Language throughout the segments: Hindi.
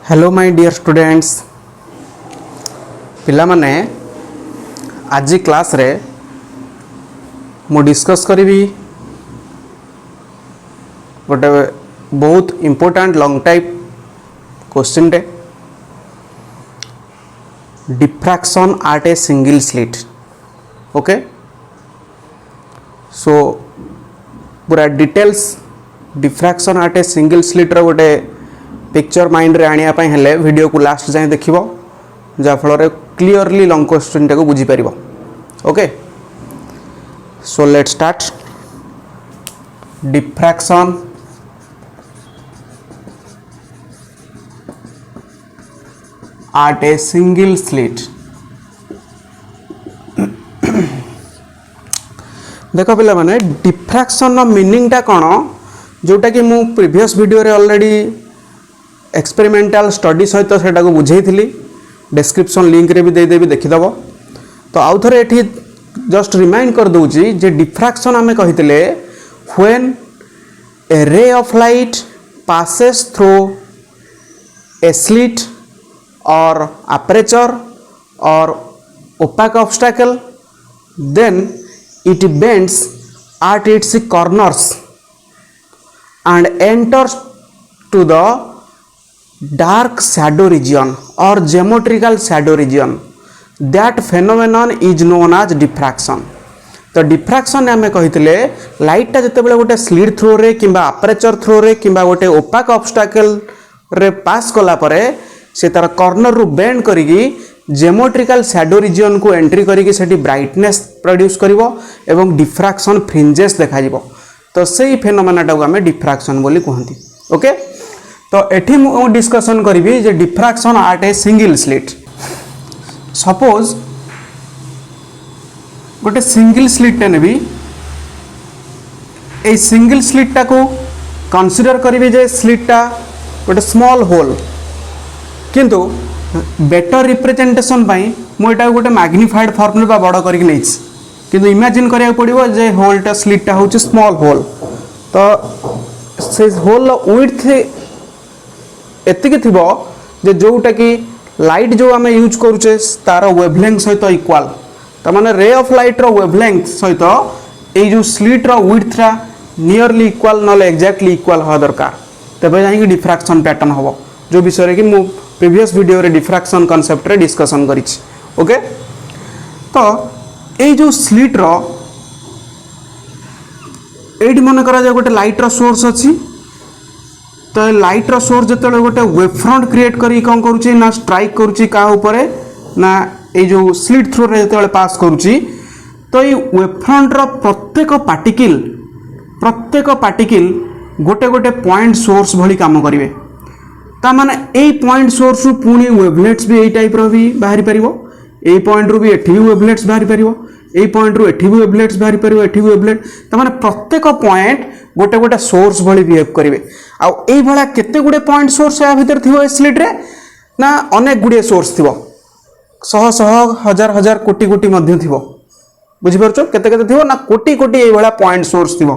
हेलो माय डियर स्टूडेंट्स पिला माने आज क्लास रे मु डिस्कस करी गोटे बहुत इम्पोर्टेंट लॉन्ग टाइप क्वेश्चन टे diffraction at a single slit. Okay so पूरा details diffraction at a single slit रो गोटे पिक्चर माइंड रे आनिया पई हेले वीडियो को लास्ट जाए देखिबो जा फल क्लीयरली लॉन्ग क्वेश्चन टाको बुझी परिबो। Okay so let's start. Diffraction at a single slit. देखो पिला माने डिफ्रैक्शन मीनिंग टा कोन जोटा कि मु प्रीवियस वीडियो रे ऑलरेडी एक्सपेरिमेंटल स्टडी सहित सेटा को बुझे थी डिस्क्रिप्शन लिंक रे भी दे देबी देखिदब। तो आउ थरे एठी जस्ट रिमाइंड कर दूची जे डिफ्रैक्शन आमे कहितले when a ray of light passes through a slit or aperture or opaque obstacle, then it bends at its corners and enters to the dark shadow region or geometrical shadow region. That phenomenon is known as diffraction. तो डिफ्रैक्शन आमे कहितले लाइट टा जते बेले गोटे स्लिट थ्रो रे किंबा अपर्चर थ्रो रे किंबा गोटे ओपाक ऑब्स्टैकल रे पास कला परे से तार कॉर्नर रु बेंड करिगी जियोमेट्रिकल शैडो रीजन को एंट्री करिगी सेठी ब्राइटनेस प्रोड्यूस करिवो एवं डिफ्रैक्शन फ्रिंजेस देखा जिवो। तो सेही फेनोमेना टाको आमे डिफ्रैक्शन बोली कहंती। ओके तो एठी मु डिस्कशन करिवि जे diffraction at a single slit. Suppose गोटे सिंगल स्लिट नेबी ए सिंगल स्लिट टा को कंसीडर करिवि जे स्लिट टा गोटे स्मॉल होल किंतु बेटर रिप्रेजेंटेशन पाई मु एटा गोटे मैग्निफाइड फॉर्म बा बड़ करिक नैछि किंतु इमेजिन करिया पड़िबो जे होल टा स्लिट टा होछि स्मॉल होल। तो से होल विड्थ एतिक थिबो जे जोटा कि लाइट जो आमे यूज करूचे तार वेवलेंथ सहित इक्वल त माने रे ऑफ लाइट रो वेवलेंथ सहित ए जो स्लिट रो विड्थ रा नियरली इक्वल नले एग्जैक्टली इक्वल हो दरकार तबे जाई डिफ्रैक्शन पैटर्न होबो जो विषय कि मु प्रीवियस वीडियो रे डिफ्रैक्शन कांसेप्ट रे डिस्कशन करिछि। ओके तो ए जो स्लिट रो एडी मन करा जे गोटे लाइट रो सोर्स अछि तो लाइट रो सोर्स जते गोटे वेव फ्रंट क्रिएट करी कोन करूची ना स्ट्राइक करूची का ऊपर ना ए जो स्लिट थ्रो रे जते पास करूची तो ये वेव फ्रंट रो प्रत्येक पार्टिकल गोटे गोटे पॉइंट सोर्स भली काम करिवे। ता माने ए पॉइंट सोर्स रु पुनी वेवलेट्स भी ए टाइप रो भी बाहरी परिवो ए पॉइंट रु भी एठी भी वेवलेट्स बाहरी परिवो ए पॉइंट रु एठी भी वेवलेट्स बाहरी परिवो एठी भी वेवलेट ता माने प्रत्येक पॉइंट गोटे गोटे सोर्स भली बिहेव करिवे। आ एई भला केते गुडे पॉइंट सोर्स या भीतर थिवो ए स्लिट रे ना अनेक गुडे सोर्स थिवो शह शह हजार हजार कोटी कोटी मध्य थिवो बुझि परछो केते केते थिवो ना कोटी कोटी एई भला पॉइंट सोर्स थिवो।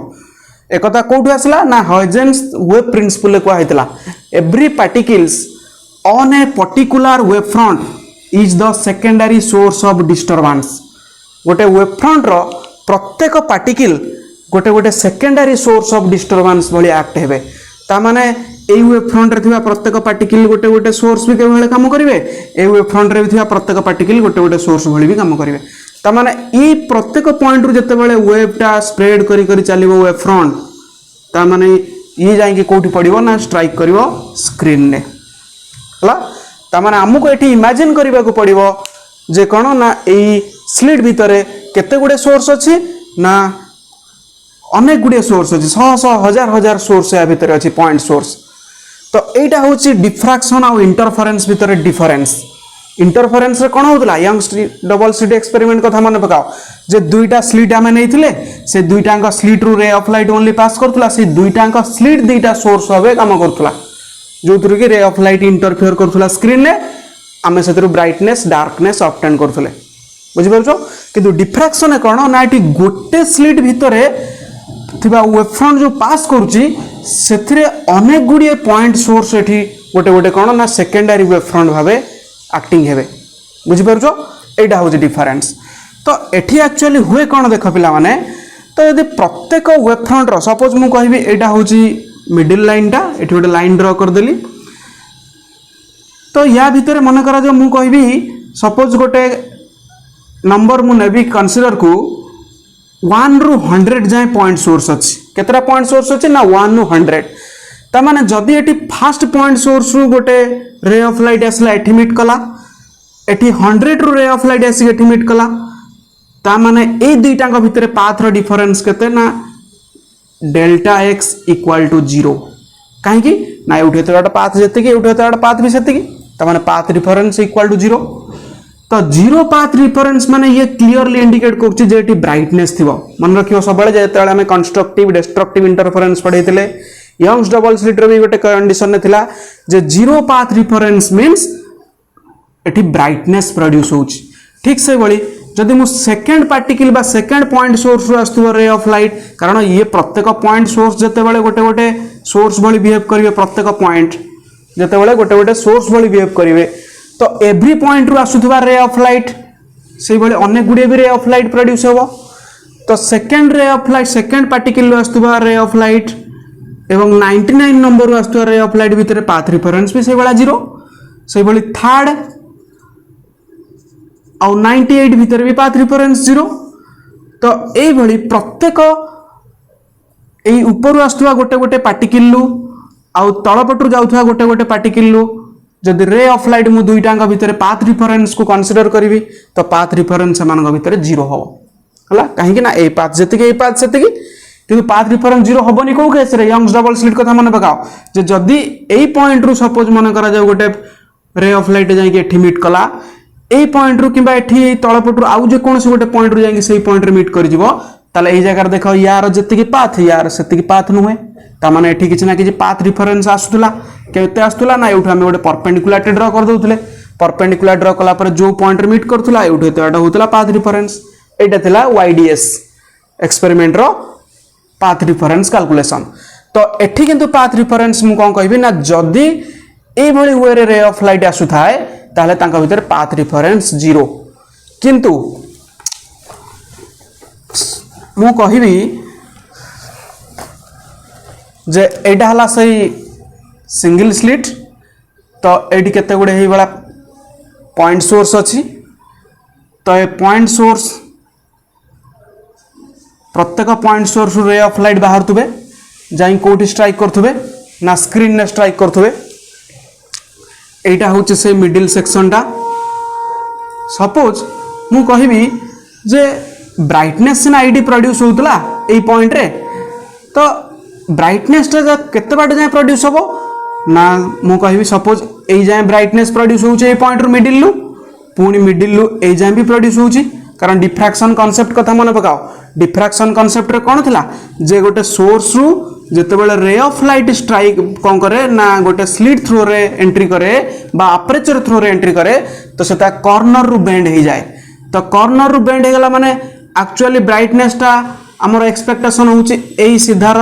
एकता कोठु आसला ना हाइजेंस वेव प्रिंसिपल को आइतला every particles on a particular wave front is the secondary source of disturbance. गोटे वेव फ्रंट रो प्रत्येक पार्टिकल गोटे गोटे सेकेंडरी सोर्स ऑफ डिस्टर्बेंस भली एक्ट हेबे ता माने एई वेव फ्रंट रे थिबा प्रत्येक पार्टिकल गोटे गोटे सोर्स भी केबे काम करिवे एई वेव फ्रंट रे थिबा प्रत्येक पार्टिकल गोटे गोटे सोर्स भली भी काम करिवे। ता माने ई प्रत्येक पॉइंट रु जते बेले वेव टा स्प्रेड करी करी चलिवो वेव फ्रंट ता माने ई जाई के कोठी पड़िवो ना स्ट्राइक करिवो स्क्रीन ने हला। ता माने हमको एठी इमेजिन करिबा को पड़िवो जे कोन ना एई स्लिट भितरे केते गुडे सोर्स अछि ना अनेक गुडे सोर्स अछि शह शह हजार हजार सोर्स या भितरे अछि पॉइंट सोर्स। तो एटा होछि डिफ्रैक्शन और इंटरफेरेंस भितरे डिफरेंस। इंटरफेरेंस रे कोन होतला यंग डबल स्लिट एक्सपेरिमेंट कथा मन पकाओ जे दुईटा स्लिट आमे नैथिले से दुईटांका स्लिट रु रे ऑफ लाइट ओनली पास करथुला से दुईटांका स्लिट दुईटा सोर्स होबे काम करथुला जो थ्रु कि रे ऑफ लाइट इंटरफेयर करथुला स्क्रीन ने आमे सेतरु ब्राइटनेस डार्कनेस ऑब्टेन करथुले बुझि परछो। किंतु डिफ्रैक्शन कोन ना एटी गोटे स्लिट भितरे थिबा वेव फ्रंट जो पास करूची सेथिरे अनेक गुडिए पॉइंट सोर्स एठी गोटे गोटे कौन ना सेकेंडरी वेव फ्रंट भाव एक्टिंग हेबे बुझिपारुछ एटा हूँ डिफरेन्स। तो एठी एक्चुअली हुए कौन देख पिला माने तो यदि प्रत्येक वेव फ्रंट रो सपोज मु कहबी एटा हूँ मिडिल लाइन टा एठी गोटे लाइन ड्र करदेली तो या भितर मन करा जो मु कहबी सपोज गोटे नंबर मु नेबी कंसीडर को 1 रु 100 जाए पॉइंट सोर्स अच्छी केतरा पॉइंट सोर्स अच्छी ना 1 रु 100 तार जदि एटी फास्ट पॉइंट सोर्स रु गोटे रे ऑफ लाइट आसला एठी मीट कला एठी 100 रु रे ऑफ लाइट आसी एठी मीट कला ता माने ए दुईटा भितर पाथ रो डिफरेंस केते ना डेल्टा एक्स इक्वल टू 0 कहीं ना उठे तो पाथ जेतिकी उठे तो पाथ भी सेतिकी ता माने पाथ डिफरेंस इक्वल टू 0 तो 0 पाथ डिफरेंस माने ये क्लियरली इंडिकेट करछि जे एटी ब्राइटनेस थिबो मन रखियो सबले जेतेले हमें कंस्ट्रक्टिव डिस्ट्रक्टिव इंटरफेरेंस पढैतिले यंग्स डबल स्लिट रो भी गोटे कंडीशन ने थिला जे 0 पाथ डिफरेंस मींस एटी ब्राइटनेस प्रोड्यूस होछि ठीक से बळी जदि मु सेकंड पार्टिकल बा सेकंड पॉइंट सोर्स रु आस्तुबो रे ऑफ लाइट कारण ये प्रत्येक पॉइंट सोर्स जते बेले गोटे गोटे सोर्स भली बिहेव करिवे प्रत्येक पॉइंट जते बेले गोटे गोटे सोर्स भली बिहेव करिवे तो एवरी पॉइंट रु आसुथबा रे ऑफ लाइट से भली अनेक गुडे भी रे ऑफ लाइट प्रोड्यूस हेबो तो सेकंड रे ऑफ लाइट सेकंड पार्टिकल रु आस्तुबा रे ऑफ लाइट एवं 99 नंबर रु आस्तुबा रे ऑफ लाइट भितर पाथ डिफरेंस भी से बळा 0 से भली थर्ड आउ 98 भितर भी पाथ डिफरेंस 0 तो एई भली प्रत्येक एई ऊपर आस्तुबा गोटे गोटे पार्टिकल लु आउ तळपटु जाउथबा गोटे गोटे पार्टिकल लु जदि रे ऑफ लाइट मु दुईटांग भितर पाथ डिफरेंस को कंसीडर करिवि तो पाथ डिफरेंस समान भितर 0 हो हला काहे कि ना ए पाथ जतिके ए पाथ सेतिके किंतु पाथ डिफरेंस 0 होबनी को केस रे यंग्स डबल स्लिट कथा मन पकाओ जे जदि एई पॉइंट रु सपोज मन करा जाउ गोटे रे ऑफ लाइट जाई के एठी मीट कला एई पॉइंट रु किबा एठी तळपटु आउ जे कोनसे गोटे पॉइंट रु जाई के सेई पॉइंट रे मीट करि जिवो ताले एई जगह देखो यार जतिके पाथ यार सेतिके पाथ नुहे ता माने एठी किछ ना किछ पाथ डिफरेंस आसुतला केते आसुतला ना एउठा हम गोटे परपेंडिकुलर ड्रा कर दउतले परपेंडिकुलर ड्रा कला पर जो पॉइंट रे मीट करथुला एउठे तो होतला पाथ डिफरेंस एटा थिला वाईडीएस एक्सपेरिमेंट रो पाथ डिफरेंस कैलकुलेशन तो एठी किंतु पाथ डिफरेंस मु कोन कहबी ना जदी ए भली वे रे ऑफ लाइट आसु थाए ताले तांका भीतर पाथ डिफरेंस 0 किंतु मु कहबी जे एटा हला सही सिंगल स्लिट तो एटी केते गुडे हे वाला पॉइंट सोर्स अछि तो ए पॉइंट सोर्स प्रत्येक पॉइंट सोर्स रे ऑफ लाइट बाहर तुबे जाई कोठी स्ट्राइक करथुबे ना स्क्रीन ने स्ट्राइक करथुबे एटा होचे से मिडिल सेक्शन टा सपोज मु कहबी जे ब्राइटनेस ना आईडी प्रोड्यूस होतला ए पॉइंट रे तो ब्राइटनेस टा केते बाट जाय प्रोड्यूस होबो ना मु कहबी सपोज ए जाय ब्राइटनेस प्रोड्यूस होचे ए पॉइंट रो मिडिल लु पुनी मिडिल लु ए जाय भी प्रोड्यूस होची कारण डिफ्रैक्शन कांसेप्ट कथा मन पकाओ डिफ्रैक्शन कांसेप्ट रे कोन थिला जे गोटे सोर्स रु जते बेले रे ऑफ लाइट स्ट्राइक कोन करे ना गोटे स्लिट थ्रू रे एंट्री करे बा अपर्चर थ्रू रे एंट्री करे तो सेता कॉर्नर रु बेंड हे जाय तो कॉर्नर रु बेंड हे गला माने एक्चुअली ब्राइटनेस टा हमर एक्सपेक्टेशन होची एई सीधार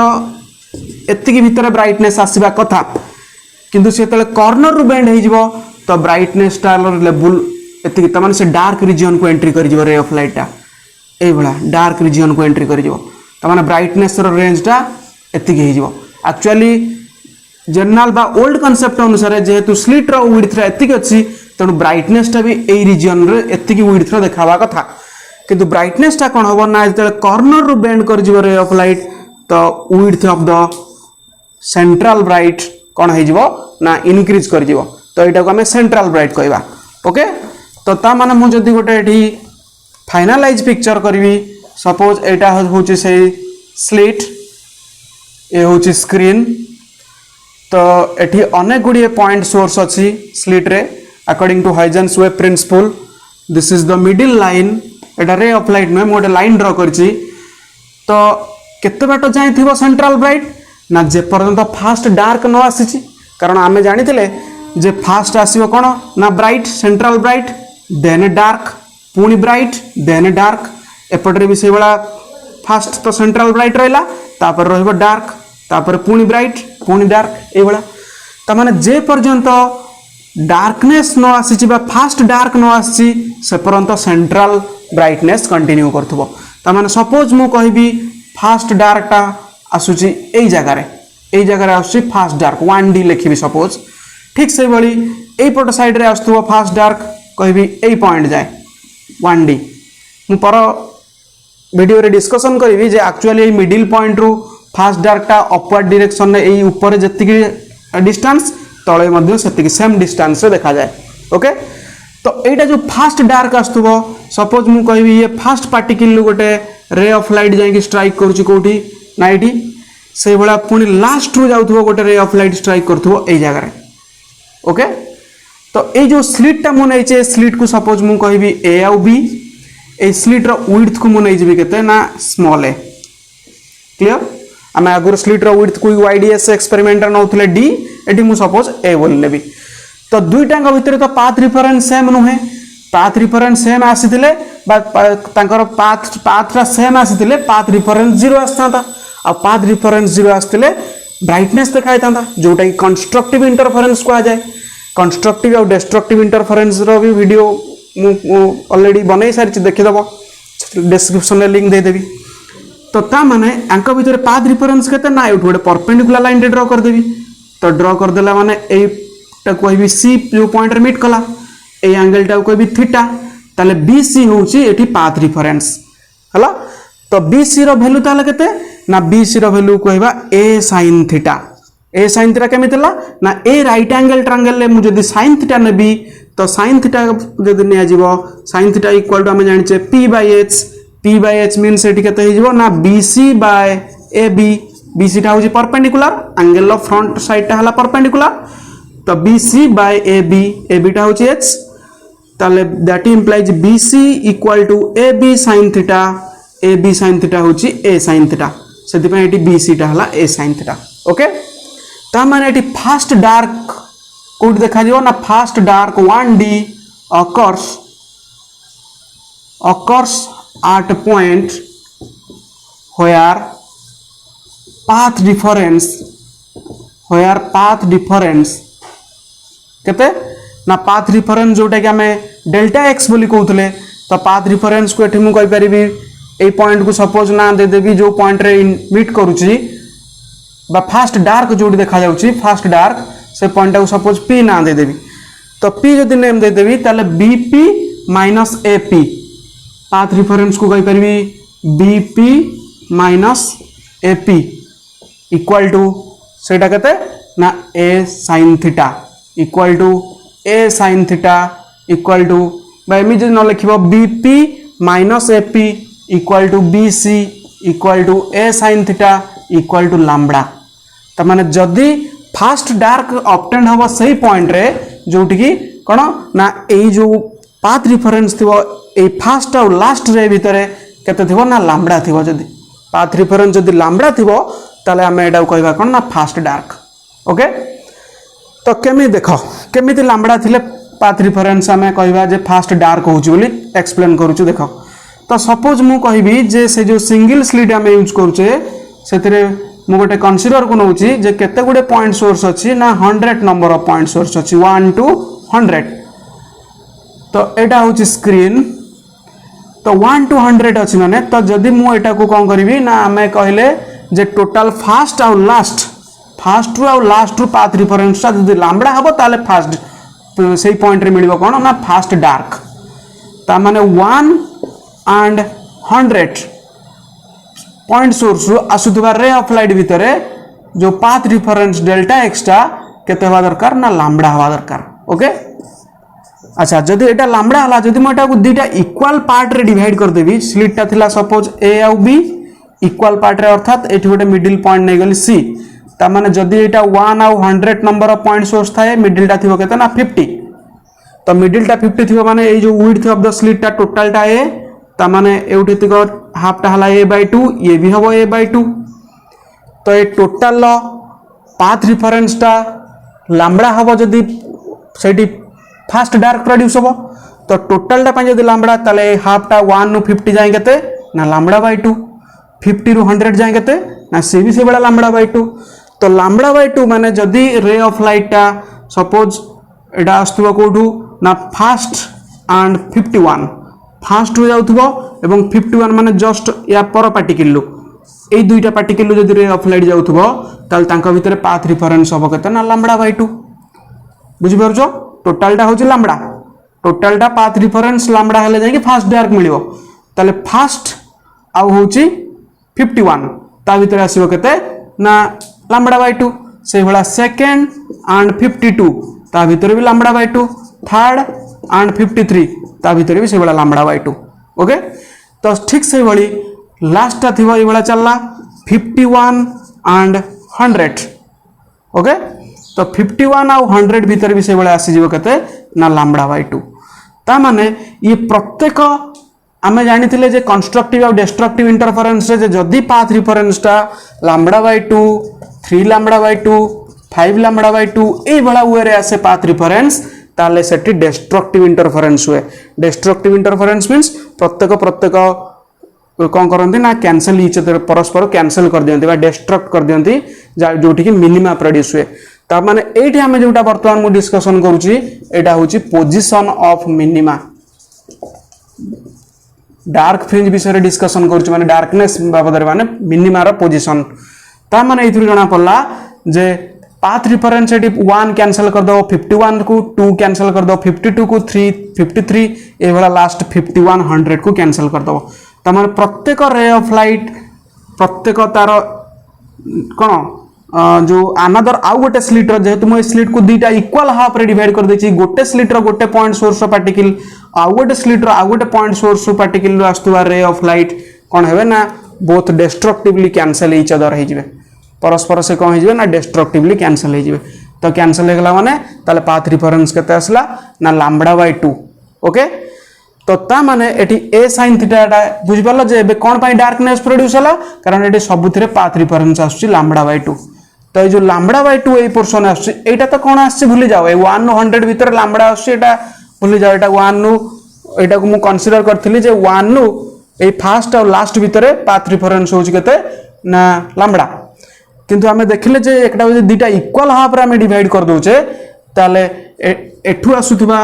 एतिकी भीतर ब्राइटनेस आसीबा कथा किंतु से तले कॉर्नर रु बेंड हे जिवो तो ब्राइटनेस टा लेवल एतिकी त माने से डार्क रीजन को एंट्री करि जिवो रे ऑफ लाइट टा ए बळा डार्क रीजन को एंट्री करि जिवो त माने ब्राइटनेस रो रेंज टा एतिकी हे जिवो एक्चुअली जनरल बा ओल्ड कांसेप्ट अनुसार जेहेतु स्लिट रो विड्थ रे एतिकी अछि तनु ब्राइटनेस टा भी ए रीजन रे एतिकी विड्थ रो देखावा कथा किंतु ब्राइटनेस टा कोन होबो ना जते कॉर्नर रु बेंड कर जिवो रे ऑफ लाइट तो width of the central bright कोन हे जिवो ना इंक्रीज कर जिवो तो एटा को हमें सेंट्रल ब्राइट कहबा ओके तो ता माने मु जदी गोटे एठी फाइनलाइज पिक्चर करबी सपोज एटा होची से स्लिट ए होची स्क्रीन तो एठी अनेक गुडी पॉइंट सोर्स अछि स्लिट रे according to Huygens wave principle this is the middle line एटा रे ऑफ लाइट में मोटे लाइन ड्रा करछि तो केते बाटो जाय थिबो सेंट्रल ब्राइट ना जे पर्यंत फास्ट डार्क न आसीछि कारण आमे जानिथिले जे फास्ट आसीबो कोन ना bright central bright then dark पुनी ब्राइट देन डार्क एपटरे भी से बड़ा फास्ट तो सेंट्रल ब्राइट रहला तापर रहबो डार्क तापर पुनी ब्राइट पुनी डार्क ए बड़ा तामाने जे पर्यंत डार्कनेस न आसी फास्ट डार्क न आसी से पर्यंत सेंट्रल ब्राइटनेस कंटिन्यू करथबो तामाने सपोज मु कहबी फास्ट डार्कटा आसुची एई जगह आसुची फास्ट डार्क 1D लिखिबी सपोज ठीक से भली एई पट साइड रे आस्तुबो फास्ट डार्क कहबी एई पॉइंट जाए 1D मु पर वीडियो रे डिस्कशन करी जे एक्चुअली ए मिडिल पॉइंट रु फास्ट डार्कटा अपवर्ड डायरेक्शन रे एई ऊपर जतिकी डिस्टेंस तळे मध्ये सेतिकी सेम डिस्टेंस रे देखा जाए ओके तो एटा जो फास्ट डार्क आस्तुबो सपोज मु कहबी ये फास्ट पार्टिकल रु गोटे रे ऑफ लाइट जाई कि स्ट्राइक करूची कोठी नाइटी से भला पुनी लास्ट रु जाउथबो गोटे रे ऑफ लाइट स्ट्राइक करथबो एई जगह रे ओके तो ए जो स्लिट टा मु नै छे स्लिट को सपोज मु कहबी ए आ बी ए स्लिट रो विड्थ को मु नै जेबी केते ना स्मॉल ए क्लियर आमे आगुर स्लिट रो विड्थ को वाईडीएस एक्सपेरिमेंट नउथले डी एटी मु सपोज ए बोल लेबी तो दुईटांग भितर तो पाथ रिफरेंस सेम नुहे पाथ रिफरेंस सेम आसीथिले बा तांकर पाथटा सेम आसीथिले पाथ रिफरेंस 0 आस्तांता आ पाथ रिफरेंस 0 आस्तिले ब्राइटनेस देखाई थांता जोटा कि कंस्ट्रक्टिव इंटरफेरेंस को आ जाए कंस्ट्रक्टिव और डिस्ट्रक्टिव इंटरफेरेंस रो भी वीडियो मु ऑलरेडी बनै सारी देखि दबो डिस्क्रिप्शन में लिंक दे देबी तो ता माने अंक भितर पाथ रिफरेंस केते ना एठु गोटे परपेंडिकुलर लाइन ड्रा कर देबी तो ड्रा कर देला माने ए टा कहबी सी जो पॉइंट रे मीट कला ए एंगल टा कहबी थीटा ताले बीसी होउची एठी पाथ रिफरेंस हला तो बीसी रो वैल्यू ताले केते ना बीसी रो वैल्यू कहबा ए sin थीटा ए sin थीटा केमितला ना ए राइट एंगल ट्रायंगल ले मु जदी sin थीटा नेबी तो sin थीटा जदी निया जीवो sin थीटा इक्वल टू हम जानि छे p by h मींस एठी केते हे जीवो ना bc by ab bc टा होची perpendicular angle of front side टा हला परपेंडिकुलर तो bc by ab ab टा होची h ताले that implies bc equal to ab sin theta ab sin theta होची a sin थीटा सेति पे एटी bc टा हला a sin थीटा ओके ता माने एटी फास्ट डार्क कोड देखा जिवो ना first dark 1D occurs at a point where path difference केते ना पाथ रिफरेंस जोटा कि हमें डेल्टा एक्स बोली कहउतले तो पाथ रिफरेंस को एठी मु कहि परिबी ए पॉइंट को सपोज ना दे देबी जो पॉइंट रे मीट करूची बा फास्ट डार्क जोडी देखा जाउची फास्ट डार्क से पॉइंट को सपोज पी ना दे देबी तो पी जदी नेम दे देबी ताले BP minus AP path difference को कहि परिबी BP minus AP equal to सेटा केते ना a sin theta equal to a sin theta equal to बा एमी जे न लिखिबो BP minus AP equal to BC equal to a sin theta equal to lambda त माने जदी फास्ट डार्क ऑब्टेन हबो सही पॉइंट रे जोटी की कोन ना एई जो पाथ रिफरेंस थिबो ए फास्ट और लास्ट रे भितरे केते थिबो ना लैम्बडा थिबो जदी पाथ रिफरेंस जदी लैम्बडा थिबो ताले हम एडा कहबा कोन ना फास्ट डार्क ओके तो केमी देखो केमिति लैम्बडा थिले पाथ रिफरेंस हमें कहबा जे फास्ट डार्क होउची बोली एक्सप्लेन करूछु देखो तो सपोज मु कहबी जे से जो सिंगल स्लिट हम यूज करूचे सेतरे मु गोटे कंसीडर को नउची जे केते गुडे पॉइंट सोर्स अछि ना 100 नंबर ऑफ पॉइंट सोर्स अछि 1 to 100 तो एटा होची स्क्रीन तो 1 to 100 अछि माने तो जदी मु एटा को कोन करबी ना हमें कहले जे टोटल फास्ट और लास्ट रु पाथ रिफरेंस ता जदी लैम्बडा हबो ताले फास्ट सही पॉइंट रे मिलिबो कोन ना फास्ट डार्क ता माने 1 and 100 पॉइंट सोर्स रु आसुतबा रे ऑफ लाइट भितरे जो पाथ रिफरेंस डेल्टा एक्स टा केते हवा दरकार ना लैम्बडा हवा दरकार ओके अच्छा जदी एटा लैम्बडा हला जदी म एटा को दुटा इक्वल पार्ट रे डिवाइड कर देबी स्लिट ता थिला सपोज ए और बी इक्वल पार्ट रे अर्थात एठी गोटे मिडिल पॉइंट नै गली सी ता माने जदी एटा 1 और 100 नंबर ऑफ पॉइंट सोर्स थाए मिडिल टा थिबो केते ना 50 तो मिडिल टा 50 थिबो माने ए जो विड्थ ऑफ द स्लिट टा टोटल टा ए ता माने एउठी तिक हाफ टा हला a/2 ये भी हबो a/2 तो ए टोटल पाथ रिफरेंस टा लैम्बडा हबो जदी सेठी फास्ट डार्क प्रोड्यूस हबो तो टोटल टा जदी लैम्बडा ताले हाफ टा 1 नु 50 जाय केते ना लैम्बडा/2 50 रु 100 जाय केते ना सी भी से बड़ा लैम्बडा/2 तो लैम्बडा बाय 2 माने जदि रे ऑफ लाइट टा सपोज एटा आस्तुवा कोठू ना फास्ट एंड 51 फास्ट हो जाउथबो एवं 51 माने जस्ट या पर पार्टिकल ए दुईटा पार्टिकल जदि रे ऑफ लाइट जाउथबो ताल तांका भितर पाथ रिफरेंस हबो केते ना लैम्बडा बाय 2 बुझि परछो टोटल टा होची लैम्बडा टोटल टा पाथ रिफरेंस लैम्बडा हेले जाय कि फास्ट डार्क मिलिबो ताले फास्ट आ होची 51 ता भितर आसीबो केते ना लैम्बडा बाय 2 से भला सेकंड एंड 52 ता भितर भी लैम्बडा बाय 2 थर्ड एंड 53 ता भितर भी से भला लैम्बडा बाय 2 ओके तो ठीक से भली लास्ट ता थिबो ए भला चलला 51 एंड 100 ओके तो 51 आउ 100 भितर भी से भला आसी जिवो केते ना लैम्बडा बाय 2 ता माने ये प्रत्येक आमे जानिथिले जे कंस्ट्रक्टिव और डिस्ट्रक्टिव इंटरफेरेंस रे जे जदी पाथ रिफरेंस टा lambda by 2 3 lambda by 2 5 lambda by 2 ए बड़ा वे रे आसे पाथ रिफरेंस ताले सेठी डिस्ट्रक्टिव इंटरफेरेंस हुए डिस्ट्रक्टिव इंटरफेरेंस मींस प्रत्येक कौन करते ना कैंसल इच परस्पर कैंसल कर दियंती बा डिस्ट्रक्ट कर दियंती जोठी कि मिनिमा प्रोड्यूस हुए ता माने एठी हमें जोटा वर्तमान मु डिस्कशन करूची एटा होची position of minima dark fringe विषय डिस्कशन करूची माने डार्कनेस बाबद माने मिनिमा रो पोजीशन ता माने एथुर जणा पड़ला जे पाथ रिफरेंस एटी 1 कैंसल कर दो 51 को 2 कैंसल कर दो 52 को 3 53 ए वाला लास्ट 51 100 को कैंसल कर दो ता माने प्रत्येक रे ऑफ लाइट प्रत्येक तार कोन जो अनदर आउ गोटे स्लिट जेहेतु मो स्लिट को दुईटा इक्वल हाफ रे डिवाइड कर देछि गोटे स्लिट रो गोटे पॉइंट सोर्स पार्टिकल आउ गोटे स्लिट रो आउ गोटे पॉइंट सोर्स पार्टिकल रो आस्तुवा रे ऑफ लाइट कोन हेबे ना both destructively cancel each other हे जिवे परस्पर से कौन हो ना डिस्ट्रक्टिवली कैंसल हो तो कैंसल होगला माने ताले पाथ रिफरेंस केते आसला ना लैम्बडा बाय 2 ओके तो ता माने एटी ए sin थीटा बुझि परलो जे एबे कोन पई डार्कनेस प्रोड्यूस होला कारण एटी सबुथिरे पाथ रिफरेंस आसुची लैम्बडा बाय 2 तो जो लैम्बडा बाय 2 ए पोर्शन आसुची एटा तो कोन आसुची भूली जाओ ए 1 नु 100 भीतर लैम्बडा आसुची एटा भूली जाओ एटा 1 नु एटा को मु कंसीडर करथिली जे 1 नु ए फर्स्ट और लास्ट भीतर पाथ रिफरेंस होची केते ना लैम्बडा किंतु आमे देखिले जे एकटा दुईटा इक्वल हाफ रे आमे डिवाइड कर दोचे ताले एठु आसुथबा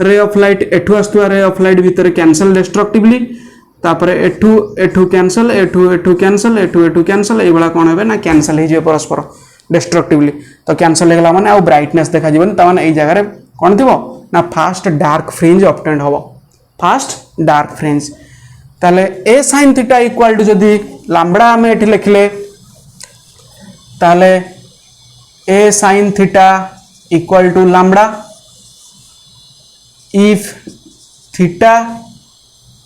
ray of light एठु आसुथबा ray of light भीतर कैंसल डिस्ट्रक्टिवली तापरे एठु कैंसल एठु कैंसल एठु कैंसल ए बला कोन हेबे ना कैंसल हे जे परस्पर डिस्ट्रक्टिवली तो कैंसल हेगला माने आ ब्राइटनेस देखा जीवन त माने ए जगह रे कोन थिबो ना फास्ट डार्क फ्रिंज ऑब्टेन्ड होबो फास्ट डार्क फ्रिंज ताले a sin theta equal to जदी लैम्बडा आमे एठी लिखले ताले a sin theta equal to lambda if theta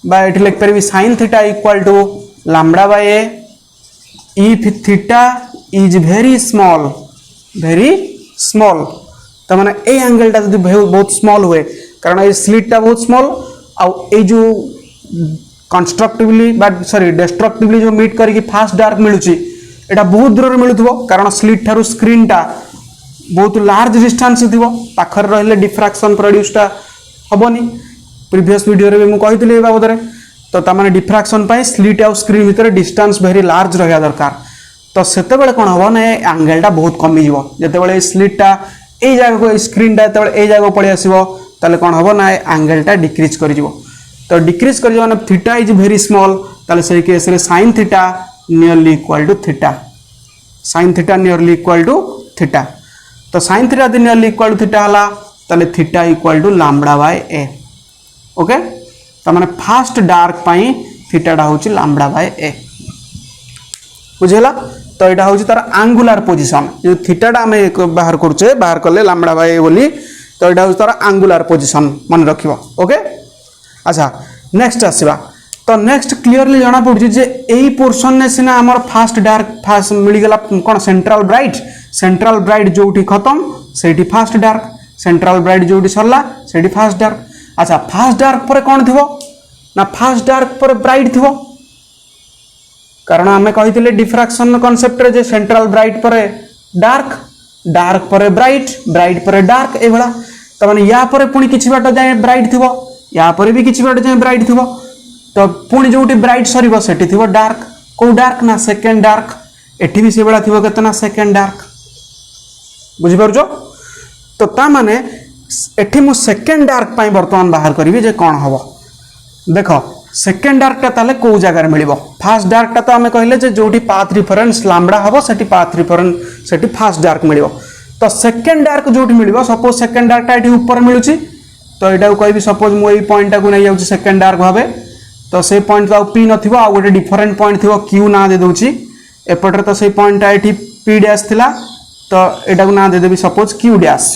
by एठी लिख परबी sin theta equal to lambda by a if theta is very small तो माने ए एंगल टा जदी बहुत स्मॉल हुए कारण ए स्लिट टा बहुत स्मॉल आ ए जो कंस्ट्रक्टिवली बट सॉरी डिस्ट्रक्टिवली जो मीट करके फास्ट डार्क मिलुची एटा बहुत दूर मिलुथबो कारण स्लिट थारु स्क्रीन टा बहुत लार्ज डिस्टेंस थिबो पाखर रहले डिफ्रैक्शन प्रोड्यूस टा हबनी प्रीवियस वीडियो रे मु कहितले ए बाबद रे तो ता माने डिफ्रैक्शन पई स्लिट आ स्क्रीन भीतर डिस्टेंस वेरी लार्ज रहया दरकार तो सेते बेले कोन हबो ने एंगल टा बहुत कमी जिवो जते बेले स्लिट टा ए जगह को स्क्रीन टा तबे ए जगह पळि आसीबो ताले कोन हबो ना एंगल टा डिक्रीज करि जिवो तो डिक्रीज कर माने थीटा इज वेरी स्मॉल ताले सही केस रे sin theta nearly equal to theta sin theta nearly equal to theta तो sin थीटा दि नियरली इक्वल टू थीटा हला ताले theta equal to lambda by a okay तो माने फास्ट डार्क पई थीटा डा होची लैम्बडा बाय ए बुझेला तो एटा होची तार एंगुलर पोजीशन जो थीटा डा हमें बाहर करछे बाहर करले लैम्बडा बाय ए बोली तो एटा होची तार एंगुलर पोजीशन मन रखिबो ओके अच्छा नेक्स्ट आसीबा तो नेक्स्ट क्लियरली जाना पड़ुची जे एई पोर्शन ने सिना हमर फास्ट डार्क फास्ट मिली गेला कोन सेंट्रल ब्राइट जोठी खत्म सेठी फास्ट डार्क सेंट्रल ब्राइट जोठी सरला सेठी फास्ट डार्क अच्छा फास्ट डार्क पर कोन थिबो ना फास्ट डार्क पर ब्राइट थिबो कारण हमें कहितले डिफ्रैक्शन कांसेप्ट रे जे सेंट्रल ब्राइट पर डार्क डार्क पर ब्राइट ब्राइट पर डार्क ए भला त माने या पर पुनी किछि बाट जाय ब्राइट थिबो या पर भी किछि बाट जाय ब्राइट थिबो तो पुनी जोटी ब्राइट सरीबो सेठी थिबो डार्क को डार्क ना सेकंड डार्क एठी भी से बडा थिबो केतना सेकंड डार्क बुझिपारुछ। तो ता माने एठी मु सेकेंड डार्क पाई वर्तमान बाहर करी जे कौन हम देख सेकेंड डार्कटा ताले को जगार मिल फास्ट डार्कटा तो आम कहले जो पाथ रिफरेन्स लाम्बड़ा हम से पाथ रिफरेन्स से फास्ट डार्क मिल तो सेकेंड डार्क जो मिल सपोज सेकेंड डार्कटा ये ऊपर मिलूँ तो यहाँ कह सपोज मुझे पॉइंटा को नहीं जाऊँ सेकेंड डार्क भाव तो से पॉइंट तो पी न गोटे डिफरेन्ट पॉइंट थी क्यू ना दे दूसरी एपटे तो से पॉइंटा ये पी डैश थिला तो यहाँ ना देदेवी सपोज क्यू डैश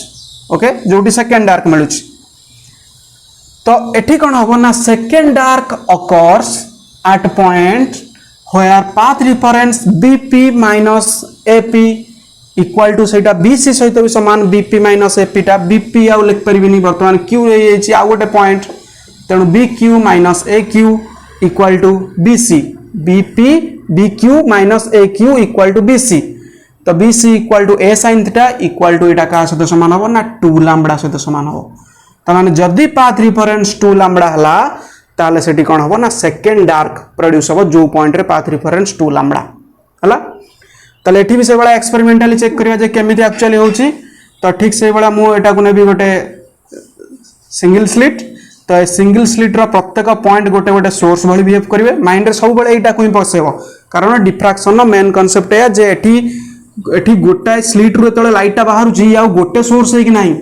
ओके जो सेकेंड डार्क मिलूँ तो एठी कौन हम ना second dark occurs at point where path reference BP minus AP equal to से बीसी सहित भी सामान बीपी माइनस एपीटा बीपी आउ लिख पारिनी बर्तमान क्यू रही आउ गोटे पॉइंट तेणु B Q minus A Q equal to BC BP B Q minus A Q equal to BC तो BC equal to a sine theta equal to यहाँ क्या सहित सामान हम ना 2 लैम्बडा सहित सामान हम तमाने जदि पाथ रिफरेन्स 2 लैम्बडा हला ताले सेठी कौन हम ना सेकेंड डार्क प्रोड्यूस हम जो पॉइंट रे पाथ रिफरेन्स 2 लैम्बडा हला ताले एठी भी से बड़ा एक्सपेरिमेंटली चेक करिया जे केमिति एक्चुअली होची तो ठीक से बड़ा मु एटा को नेबी गोटे सिंगल स्लिट तो ए सिंगल स्लिट रो प्रत्येक पॉइंट गोटे गोटे सोर्स भली बिहेव करिवे माइंड रे सब बळे एटा को ही पसेबो कारण डिफ्रैक्शन नो मेन कांसेप्ट है जे एठी गोटाए स्लिट रो तळे लाइटटा बाहरु जी आ गोटे सोर्स है कि नाही